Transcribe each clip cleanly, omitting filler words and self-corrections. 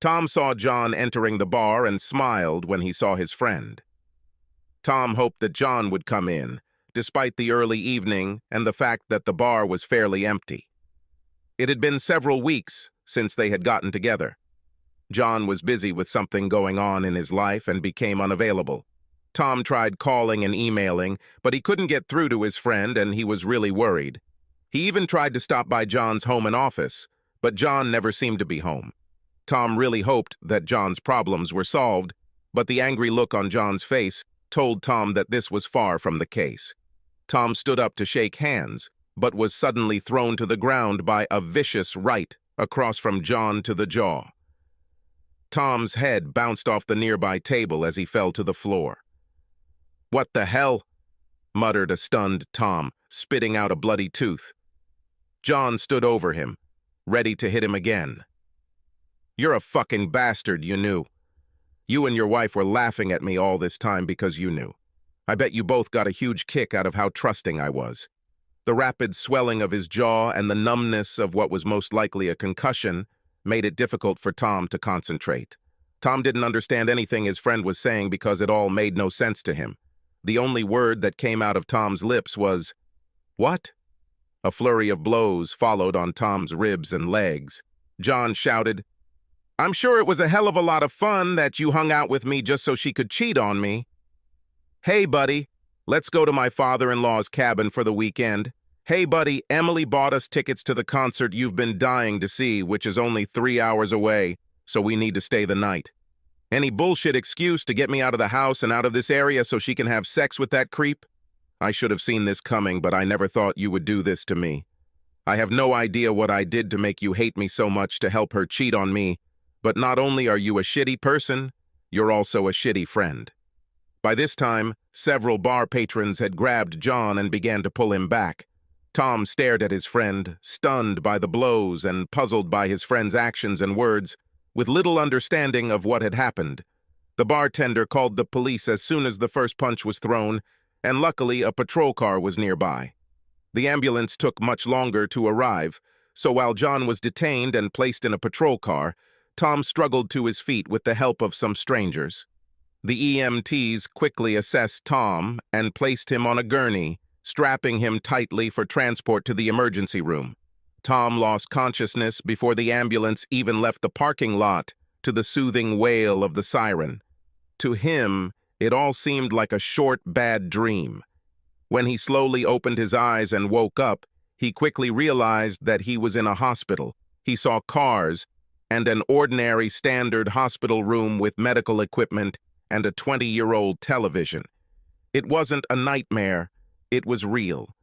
Tom saw John entering the bar and smiled when he saw his friend. Tom hoped that John would come in, despite the early evening and the fact that the bar was fairly empty. It had been several weeks since they had gotten together. John was busy with something going on in his life and became unavailable. Tom tried calling and emailing, but he couldn't get through to his friend and he was really worried. He even tried to stop by John's home and office, but John never seemed to be home. Tom really hoped that John's problems were solved, but the angry look on John's face told Tom that this was far from the case. Tom stood up to shake hands, but was suddenly thrown to the ground by a vicious right across from John to the jaw. Tom's head bounced off the nearby table as he fell to the floor. "What the hell?" muttered a stunned Tom, spitting out a bloody tooth. John stood over him, ready to hit him again. "You're a fucking bastard, you knew. You and your wife were laughing at me all this time because you knew. I bet you both got a huge kick out of how trusting I was." The rapid swelling of his jaw and the numbness of what was most likely a concussion made it difficult for Tom to concentrate. Tom didn't understand anything his friend was saying because it all made no sense to him. The only word that came out of Tom's lips was, "What?" A flurry of blows followed on Tom's ribs and legs. John shouted, "I'm sure it was a hell of a lot of fun that you hung out with me just so she could cheat on me. Hey, buddy, let's go to my father-in-law's cabin for the weekend. Hey, buddy, Emily bought us tickets to the concert you've been dying to see, which is only 3 hours away, so we need to stay the night. Any bullshit excuse to get me out of the house and out of this area so she can have sex with that creep? I should have seen this coming, but I never thought you would do this to me. I have no idea what I did to make you hate me so much to help her cheat on me, but not only are you a shitty person, you're also a shitty friend." By this time, several bar patrons had grabbed John and began to pull him back. Tom stared at his friend, stunned by the blows and puzzled by his friend's actions and words, with little understanding of what had happened. The bartender called the police as soon as the first punch was thrown, and luckily a patrol car was nearby. The ambulance took much longer to arrive, so while John was detained and placed in a patrol car, Tom struggled to his feet with the help of some strangers. The EMTs quickly assessed Tom and placed him on a gurney, strapping him tightly for transport to the emergency room. Tom lost consciousness before the ambulance even left the parking lot to the soothing wail of the siren. To him, it all seemed like a short, bad dream. When he slowly opened his eyes and woke up, he quickly realized that he was in a hospital. He saw cars and an ordinary standard hospital room with medical equipment and a 20-year-old television. It wasn't a nightmare, it was real.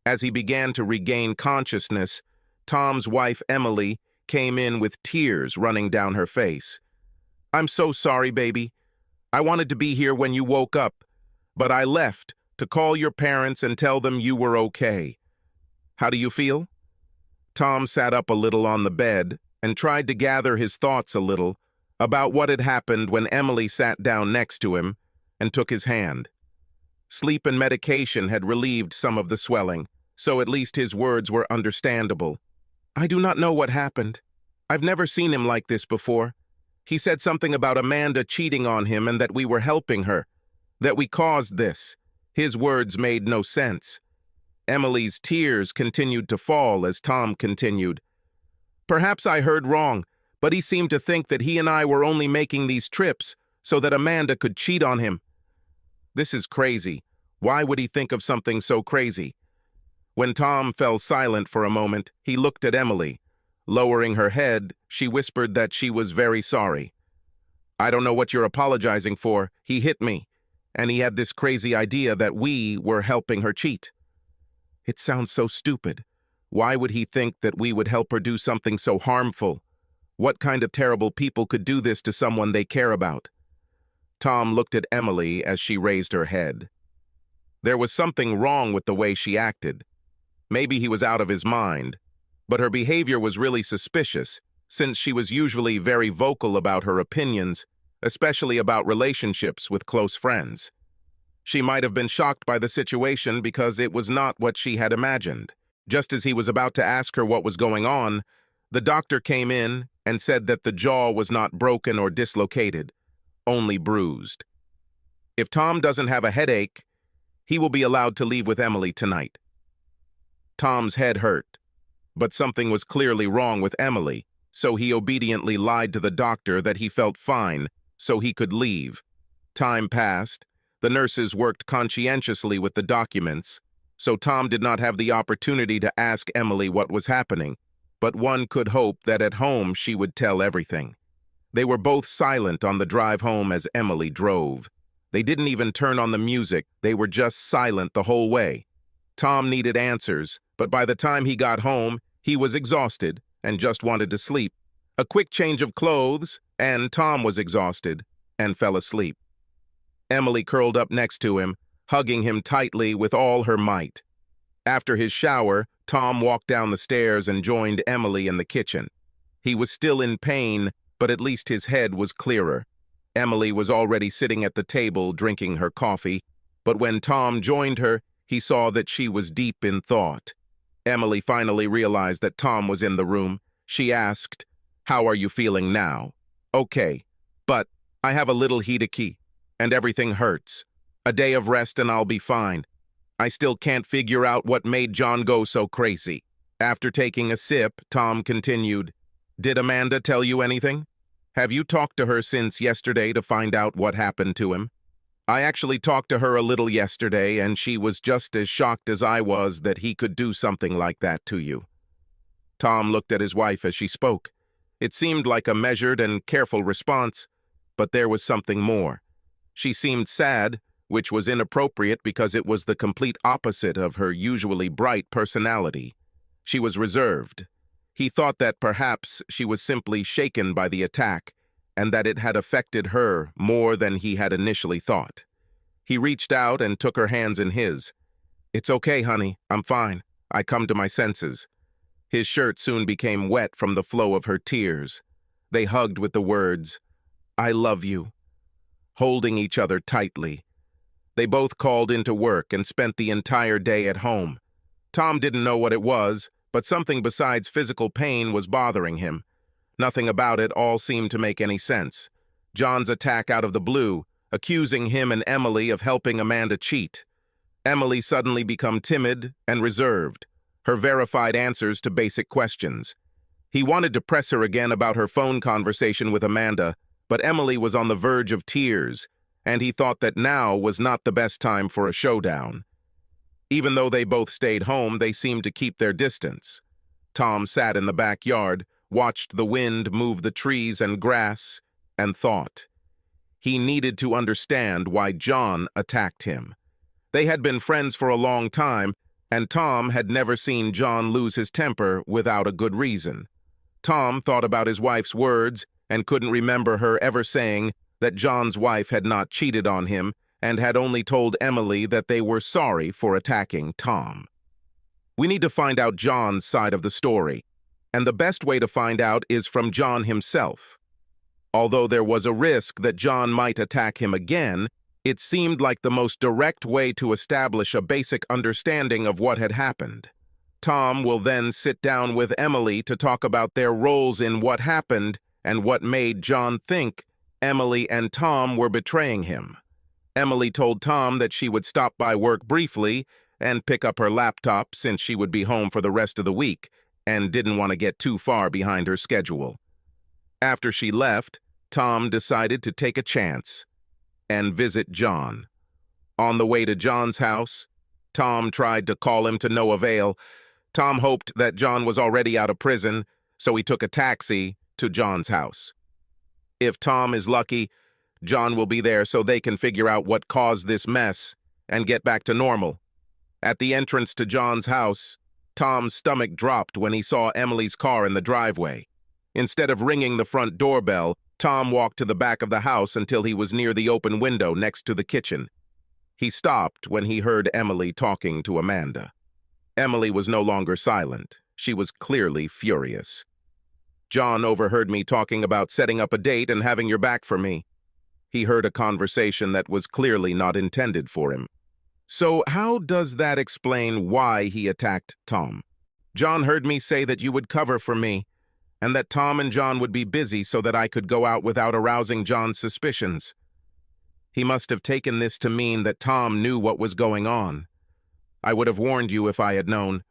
As he began to regain consciousness, Tom's wife, Emily, came in with tears running down her face. "I'm so sorry, baby. I wanted to be here when you woke up, but I left to call your parents and tell them you were okay. How do you feel?" Tom sat up a little on the bed and tried to gather his thoughts a little about what had happened when Emily sat down next to him and took his hand. Sleep and medication had relieved some of the swelling, so at least his words were understandable. "I do not know what happened. I've never seen him like this before. He said something about Amanda cheating on him and that we were helping her, that we caused this. His words made no sense." Emily's tears continued to fall as Tom continued. "Perhaps I heard wrong, but he seemed to think that he and I were only making these trips so that Amanda could cheat on him. This is crazy. Why would he think of something so crazy?" When Tom fell silent for a moment, he looked at Emily. Lowering her head, she whispered that she was very sorry. "I don't know what you're apologizing for. He hit me, and he had this crazy idea that we were helping her cheat." "It sounds so stupid. Why would he think that we would help her do something so harmful? What kind of terrible people could do this to someone they care about?" Tom looked at Emily as she raised her head. There was something wrong with the way she acted. Maybe he was out of his mind, but her behavior was really suspicious, since she was usually very vocal about her opinions, especially about relationships with close friends. She might have been shocked by the situation because it was not what she had imagined. Just as he was about to ask her what was going on, the doctor came in and said that the jaw was not broken or dislocated, only bruised. If Tom doesn't have a headache, he will be allowed to leave with Emily tonight. Tom's head hurt, but something was clearly wrong with Emily, so he obediently lied to the doctor that he felt fine so he could leave. Time passed. The nurses worked conscientiously with the documents, so Tom did not have the opportunity to ask Emily what was happening, but one could hope that at home she would tell everything. They were both silent on the drive home as Emily drove. They didn't even turn on the music, they were just silent the whole way. Tom needed answers, but by the time he got home, he was exhausted and just wanted to sleep. A quick change of clothes, and Tom was exhausted and fell asleep. Emily curled up next to him, hugging him tightly with all her might. After his shower, Tom walked down the stairs and joined Emily in the kitchen. He was still in pain, but at least his head was clearer. Emily was already sitting at the table drinking her coffee, but when Tom joined her, he saw that she was deep in thought. Emily finally realized that Tom was in the room. She asked, "How are you feeling now?" "Okay, but I have a little headache, and everything hurts. A day of rest and I'll be fine. I still can't figure out what made John go so crazy." After taking a sip, Tom continued, "Did Amanda tell you anything? Have you talked to her since yesterday to find out what happened to him?" "I actually talked to her a little yesterday, and she was just as shocked as I was that he could do something like that to you." Tom looked at his wife as she spoke. It seemed like a measured and careful response, but there was something more. She seemed sad, which was inappropriate because it was the complete opposite of her usually bright personality. She was reserved. He thought that perhaps she was simply shaken by the attack, and that it had affected her more than he had initially thought. He reached out and took her hands in his. "It's okay, honey. I'm fine. I come to my senses." His shirt soon became wet from the flow of her tears. They hugged with the words, "I love you," holding each other tightly. They both called into work and spent the entire day at home. Tom didn't know what it was, but something besides physical pain was bothering him. Nothing about it all seemed to make any sense. John's attack out of the blue, accusing him and Emily of helping Amanda cheat. Emily suddenly become timid and reserved, her verified answers to basic questions. He wanted to press her again about her phone conversation with Amanda, but Emily was on the verge of tears, and he thought that now was not the best time for a showdown. Even though they both stayed home, they seemed to keep their distance. Tom sat in the backyard, watched the wind move the trees and grass, and thought. He needed to understand why John attacked him. They had been friends for a long time, and Tom had never seen John lose his temper without a good reason. Tom thought about his wife's words and couldn't remember her ever saying that John's wife had not cheated on him and had only told Emily that they were sorry for attacking Tom. We need to find out John's side of the story, and the best way to find out is from John himself. Although there was a risk that John might attack him again, it seemed like the most direct way to establish a basic understanding of what had happened. Tom will then sit down with Emily to talk about their roles in what happened and what made John think Emily and Tom were betraying him. Emily told Tom that she would stop by work briefly and pick up her laptop since she would be home for the rest of the week and didn't want to get too far behind her schedule. After she left, Tom decided to take a chance and visit John. On the way to John's house, Tom tried to call him to no avail. Tom hoped that John was already out of prison, so he took a taxi to John's house. If Tom is lucky, John will be there so they can figure out what caused this mess and get back to normal. At the entrance to John's house, Tom's stomach dropped when he saw Emily's car in the driveway. Instead of ringing the front doorbell, Tom walked to the back of the house until he was near the open window next to the kitchen. He stopped when he heard Emily talking to Amanda. Emily was no longer silent. She was clearly furious. "John overheard me talking about setting up a date and having your back for me." He heard a conversation that was clearly not intended for him. "So how does that explain why he attacked Tom?" "John heard me say that you would cover for me, and that Tom and John would be busy so that I could go out without arousing John's suspicions. He must have taken this to mean that Tom knew what was going on. I would have warned you if I had known.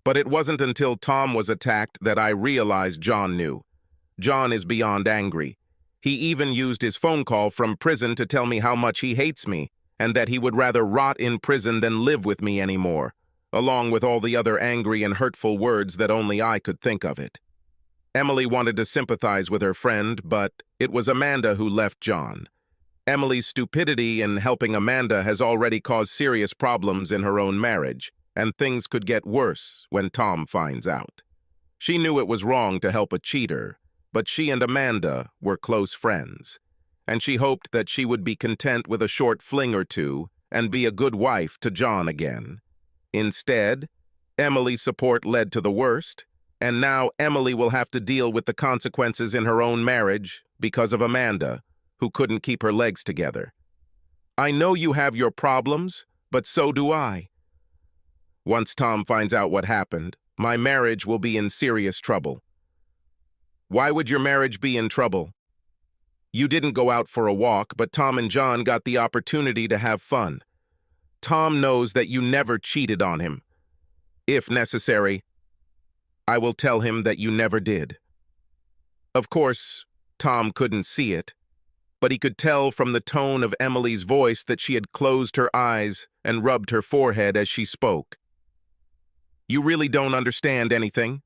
But it wasn't until Tom was attacked that I realized John knew. John is beyond angry. He even used his phone call from prison to tell me how much he hates me, and that he would rather rot in prison than live with me anymore, along with all the other angry and hurtful words that only I could think of it. Emily wanted to sympathize with her friend, but it was Amanda who left John. Emily's stupidity in helping Amanda has already caused serious problems in her own marriage, and things could get worse when Tom finds out. She knew it was wrong to help a cheater, but she and Amanda were close friends, and she hoped that she would be content with a short fling or two and be a good wife to John again. Instead, Emily's support led to the worst, and now Emily will have to deal with the consequences in her own marriage because of Amanda, who couldn't keep her legs together. I know you have your problems, but so do I. Once Tom finds out what happened, my marriage will be in serious trouble. Why would your marriage be in trouble? You didn't go out for a walk, but Tom and John got the opportunity to have fun. Tom knows that you never cheated on him. If necessary, I will tell him that you never did. Of course, Tom couldn't see it, but he could tell from the tone of Emily's voice that she had closed her eyes and rubbed her forehead as she spoke. You really don't understand anything?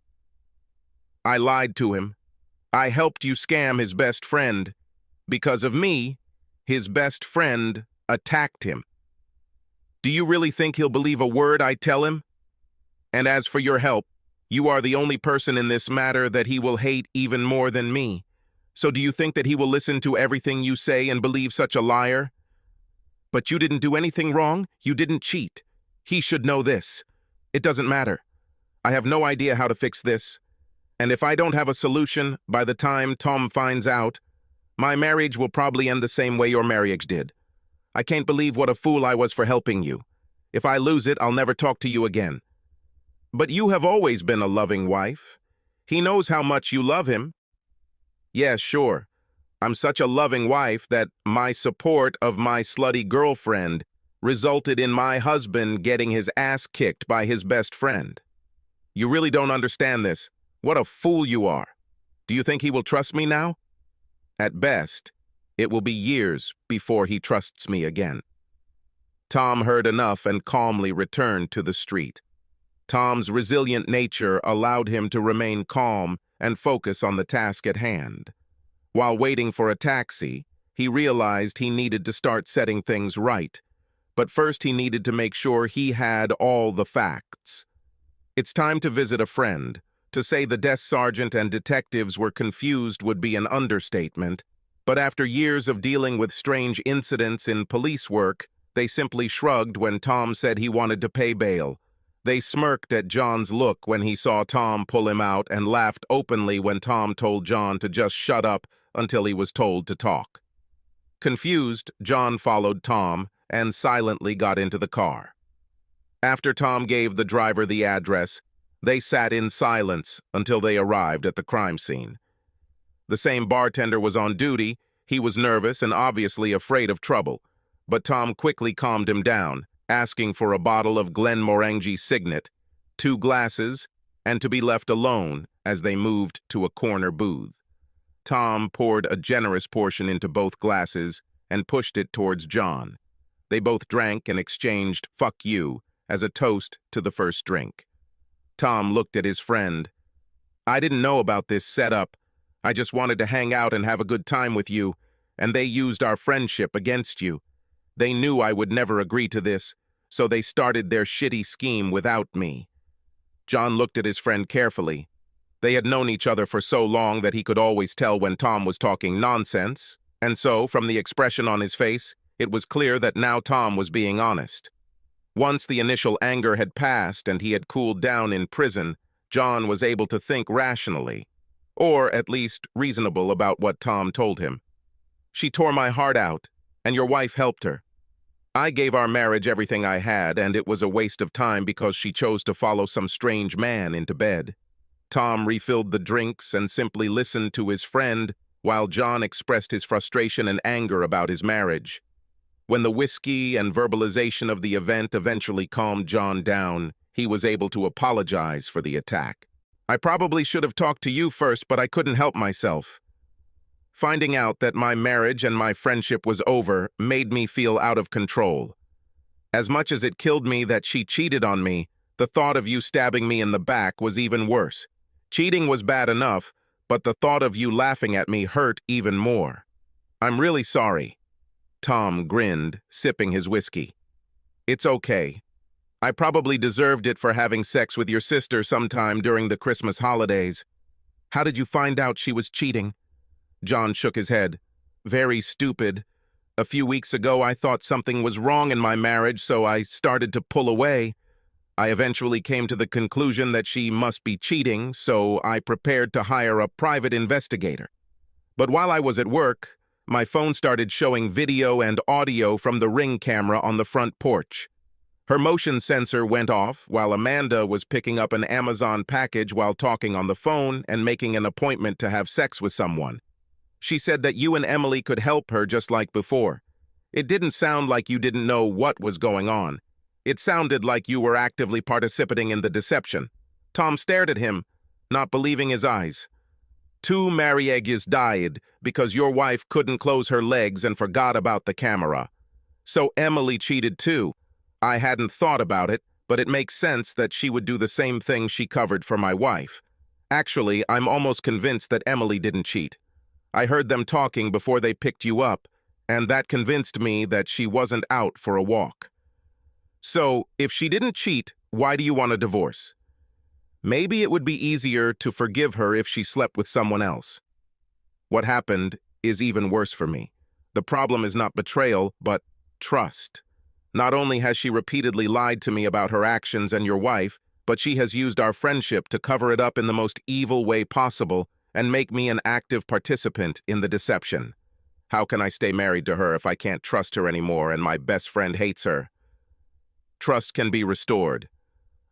I lied to him. I helped you scam his best friend. Because of me, his best friend attacked him. Do you really think he'll believe a word I tell him? And as for your help, you are the only person in this matter that he will hate even more than me. So do you think that he will listen to everything you say and believe such a liar? But you didn't do anything wrong. You didn't cheat. He should know this. It doesn't matter. I have no idea how to fix this. And if I don't have a solution by the time Tom finds out, my marriage will probably end the same way your marriage did. I can't believe what a fool I was for helping you. If I lose it, I'll never talk to you again. But you have always been a loving wife. He knows how much you love him. Yes, sure. I'm such a loving wife that my support of my slutty girlfriend resulted in my husband getting his ass kicked by his best friend. You really don't understand this. What a fool you are. Do you think he will trust me now? At best, it will be years before he trusts me again. Tom heard enough and calmly returned to the street. Tom's resilient nature allowed him to remain calm and focus on the task at hand. While waiting for a taxi, he realized he needed to start setting things right. But first he needed to make sure he had all the facts. It's time to visit a friend. To say the desk sergeant and detectives were confused would be an understatement, but after years of dealing with strange incidents in police work, they simply shrugged when Tom said he wanted to pay bail. They smirked at John's look when he saw Tom pull him out and laughed openly when Tom told John to just shut up until he was told to talk. Confused, John followed Tom and silently got into the car. After Tom gave the driver the address, they sat in silence until they arrived at the crime scene. The same bartender was on duty. He was nervous and obviously afraid of trouble, but Tom quickly calmed him down, asking for a bottle of Glenmorangie Signet, 2 glasses, and to be left alone as they moved to a corner booth. Tom poured a generous portion into both glasses and pushed it towards John. They both drank and exchanged "fuck you" as a toast to the first drink. Tom looked at his friend. I didn't know about this setup. I just wanted to hang out and have a good time with you, and they used our friendship against you. They knew I would never agree to this, so they started their shitty scheme without me. John looked at his friend carefully. They had known each other for so long that he could always tell when Tom was talking nonsense, and so, from the expression on his face, it was clear that now Tom was being honest. Once the initial anger had passed and he had cooled down in prison, John was able to think rationally, or at least reasonable about what Tom told him. She tore my heart out, and your wife helped her. I gave our marriage everything I had, and it was a waste of time because she chose to follow some strange man into bed. Tom refilled the drinks and simply listened to his friend while John expressed his frustration and anger about his marriage. When the whiskey and verbalization of the event eventually calmed John down, he was able to apologize for the attack. "I probably should have talked to you first, but I couldn't help myself. Finding out that my marriage and my friendship was over made me feel out of control. As much as it killed me that she cheated on me, the thought of you stabbing me in the back was even worse. Cheating was bad enough, but the thought of you laughing at me hurt even more. I'm really sorry." Tom grinned, sipping his whiskey. "It's okay. I probably deserved it for having sex with your sister sometime during the Christmas holidays." "How did you find out she was cheating?" John shook his head. "Very stupid. A few weeks ago, I thought something was wrong in my marriage, so I started to pull away. I eventually came to the conclusion that she must be cheating, so I prepared to hire a private investigator. But while I was at work, my phone started showing video and audio from the Ring camera on the front porch. Her motion sensor went off while Amanda was picking up an Amazon package while talking on the phone and making an appointment to have sex with someone. She said that you and Emily could help her just like before. It didn't sound like you didn't know what was going on. It sounded like you were actively participating in the deception." Tom stared at him, not believing his eyes. "Two Mariegas died because your wife couldn't close her legs and forgot about the camera. So Emily cheated too. I hadn't thought about it, but it makes sense that she would do the same thing she covered for my wife. Actually, I'm almost convinced that Emily didn't cheat. I heard them talking before they picked you up, and that convinced me that she wasn't out for a walk. So, if she didn't cheat, why do you want a divorce? Maybe it would be easier to forgive her if she slept with someone else. What happened is even worse for me. The problem is not betrayal, but trust. Not only has she repeatedly lied to me about her actions and your wife, but she has used our friendship to cover it up in the most evil way possible and make me an active participant in the deception. How can I stay married to her if I can't trust her anymore and my best friend hates her? Trust can be restored.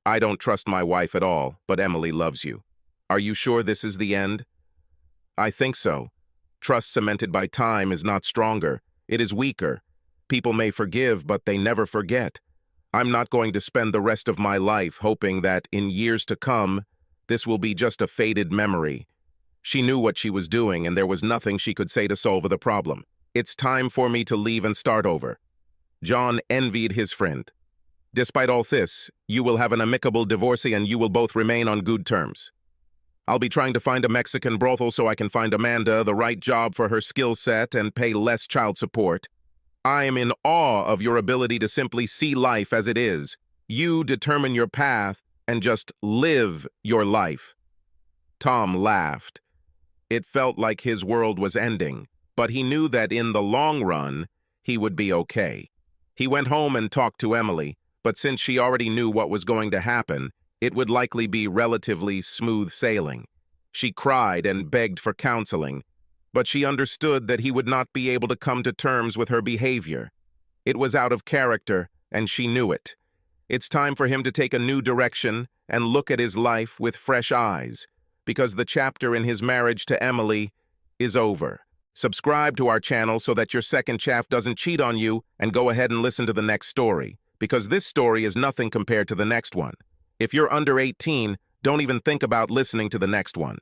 I don't trust my wife at all, but Emily loves you. Are you sure this is the end?" "I think so. Trust cemented by time is not stronger. It is weaker. People may forgive, but they never forget. I'm not going to spend the rest of my life hoping that, in years to come, this will be just a faded memory. She knew what she was doing, and there was nothing she could say to solve the problem. It's time for me to leave and start over." John envied his friend. "Despite all this, you will have an amicable divorce and you will both remain on good terms. I'll be trying to find a Mexican brothel so I can find Amanda the right job for her skill set and pay less child support. I am in awe of your ability to simply see life as it is. You determine your path and just live your life." Tom laughed. It felt like his world was ending, but he knew that in the long run, he would be okay. He went home and talked to Emily, but since she already knew what was going to happen, it would likely be relatively smooth sailing. She cried and begged for counseling, but she understood that he would not be able to come to terms with her behavior. It was out of character, and she knew it. It's time for him to take a new direction and look at his life with fresh eyes, because the chapter in his marriage to Emily is over. Subscribe to our channel so that your second chaff doesn't cheat on you, and go ahead and listen to the next story, because this story is nothing compared to the next one. If you're under 18, don't even think about listening to the next one.